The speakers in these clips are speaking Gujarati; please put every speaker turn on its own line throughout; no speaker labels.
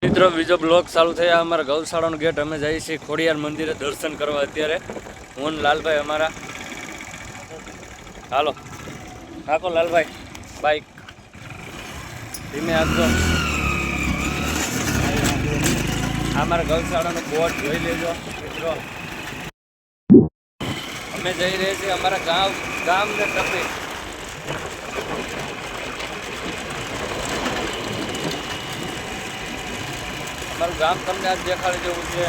મિત્રો બીજો બ્લોક ચાલુ થયા અમારા ગૌશાળાનો ગેટ અમે જઈએ છીએ ખોડિયાર મંદિરે દર્શન કરવા અત્યારે હું લાલભાઈ અમારા હાલો હાકો લાલભાઈ બાઈક ધીમે આપજો અમારા ગૌશાળાનો બોર્ડ જોઈ લેજો મિત્રો અમે જઈ રહ્યા છીએ અમારા ગામને ટપી અમારું ગામ તમને આજ દેખાડી જેવું છે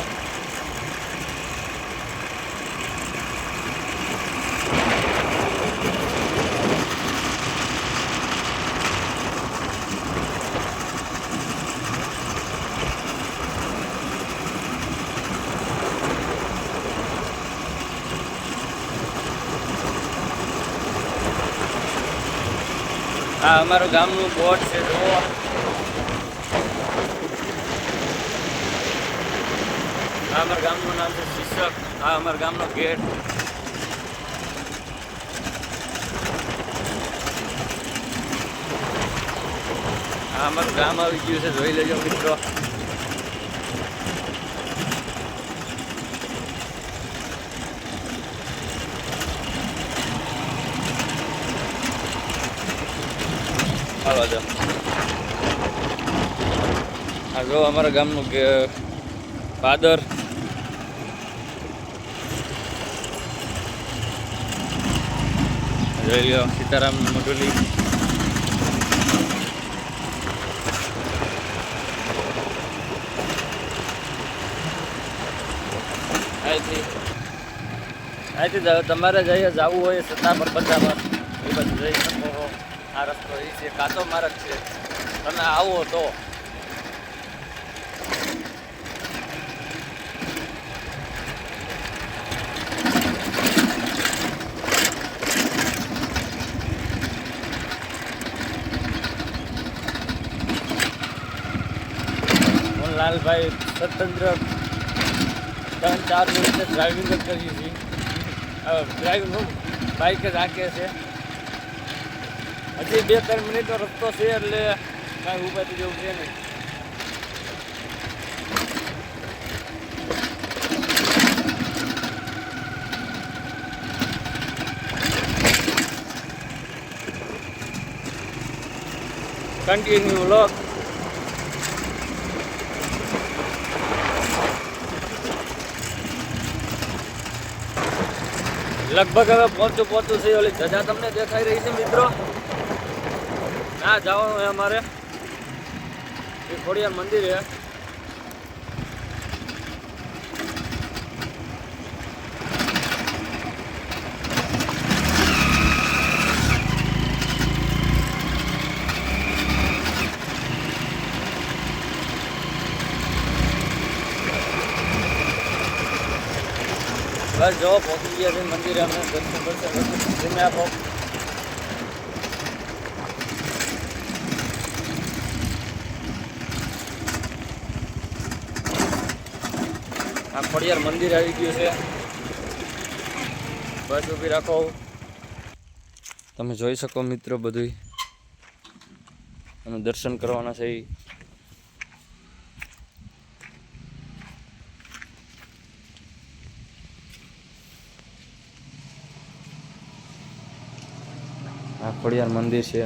આ અમારું ગામનું બોર્ડ છે જુઓ આ અમારા ગામનું નામ છે શિક્ષક આ અમારા ગામનો ગેટ આ અમારું ગામ આવી ગયું છે જોઈ લેજો મિત્રો આ જો અમારા ગામનું પાદર જોઈ લ્યો સીતારામ મઢુલી અહીંથી તમારે જઈએ જવું હોય સત્તાપર બધામાં એ બધું જઈ શકો આ રસ્તો એ છે કાચો માર્ગ છે તમે આવો તો લાલભાઈ સ્વતંત્ર 3-4 મિનિટ ડ્રાઇવિંગ જ કરીએ છીએ ડ્રાઇવિંગ બાઇક જ હાંકે છે હજી 2-3 મિનિટનો રસ્તો છે એટલે કાંઈ ઉપાય જેવું છે નહીં કન્ટિન્યુ લોક લગભગ હવે પહોંચું છે ઓલી ધજા તમને દેખાઈ રહી છે મિત્રો ના જવાનું છે અમારે એ ખોડિયાર મંદિર છે બસ જો પહોંચી ગયા છે મંદિરે અમે દર્શન કરશે ધીમે આપો આ ખોડિયાર મંદિર આવી ગયું છે બસ ઊભી રાખો તમે જોઈ શકો મિત્રો બધું અમે દર્શન કરવાના છે આ ખોડિયાર મંદિર છે